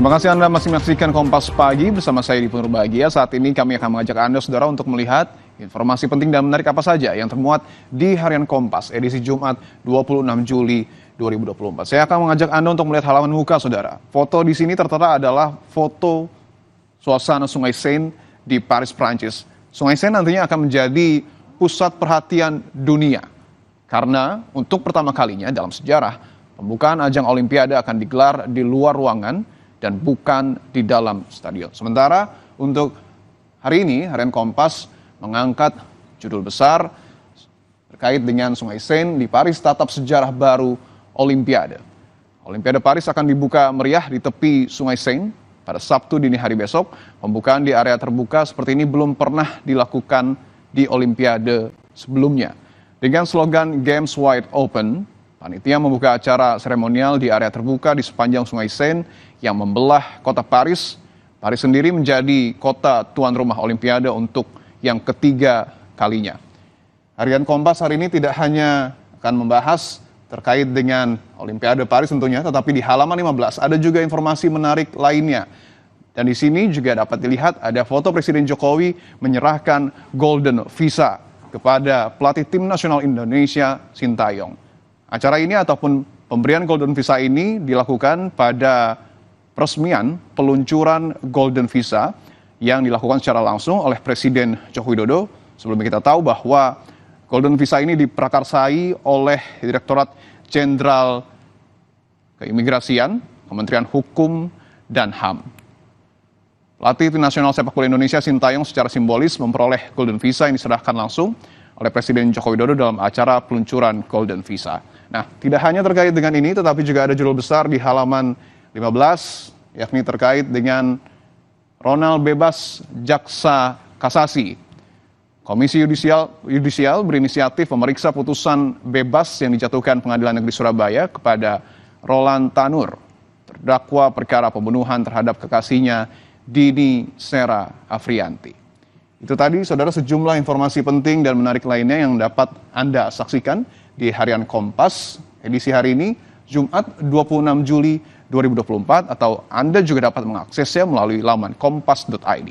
Terima kasih Anda masih menyaksikan Kompas Pagi bersama saya di Purbagia. Saat ini kami akan mengajak Anda, saudara, untuk melihat informasi penting dan menarik apa saja yang termuat di Harian Kompas edisi Jumat 26 Juli 2024. Saya akan mengajak Anda untuk melihat halaman muka, saudara. Foto di sini tertera adalah foto suasana Sungai Seine di Paris, Prancis. Sungai Seine nantinya akan menjadi pusat perhatian dunia. Karena untuk pertama kalinya dalam sejarah, pembukaan ajang Olimpiade akan digelar di luar ruangan dan bukan di dalam stadion. Sementara untuk hari ini, Harian Kompas mengangkat judul besar terkait dengan Sungai Seine di Paris tatap sejarah baru Olimpiade. Olimpiade Paris akan dibuka meriah di tepi Sungai Seine pada Sabtu dini hari besok. Pembukaan di area terbuka seperti ini belum pernah dilakukan di Olimpiade sebelumnya. Dengan slogan Games Wide Open, panitia membuka acara seremonial di area terbuka di sepanjang Sungai Seine yang membelah kota Paris. Paris sendiri menjadi kota tuan rumah Olimpiade untuk yang ketiga kalinya. Harian Kompas hari ini tidak hanya akan membahas terkait dengan Olimpiade Paris tentunya, tetapi di halaman 15 ada juga informasi menarik lainnya. Dan di sini juga dapat dilihat ada foto Presiden Jokowi menyerahkan Golden Visa kepada pelatih tim nasional Indonesia, Sintayong. Acara ini ataupun pemberian Golden Visa ini dilakukan pada peresmian peluncuran Golden Visa yang dilakukan secara langsung oleh Presiden Joko Widodo. Sebelumnya kita tahu bahwa Golden Visa ini diprakarsai oleh Direktorat Jenderal Keimigrasian, Kementerian Hukum dan HAM. Pelatih tim nasional sepak bola Indonesia Sintayong secara simbolis memperoleh Golden Visa yang diserahkan langsung oleh Presiden Joko Widodo dalam acara peluncuran Golden Visa. Nah, tidak hanya terkait dengan ini, tetapi juga ada judul besar di halaman 15, yakni terkait dengan Ronald bebas jaksa kasasi. Komisi Yudisial berinisiatif memeriksa putusan bebas yang dijatuhkan Pengadilan Negeri Surabaya kepada Roland Tanur, terdakwa perkara pembunuhan terhadap kekasihnya Dini Sera Afrianti. Itu tadi, saudara, sejumlah informasi penting dan menarik lainnya yang dapat Anda saksikan di Harian Kompas edisi hari ini, Jumat 26 Juli 2024, atau Anda juga dapat mengaksesnya melalui laman kompas.id.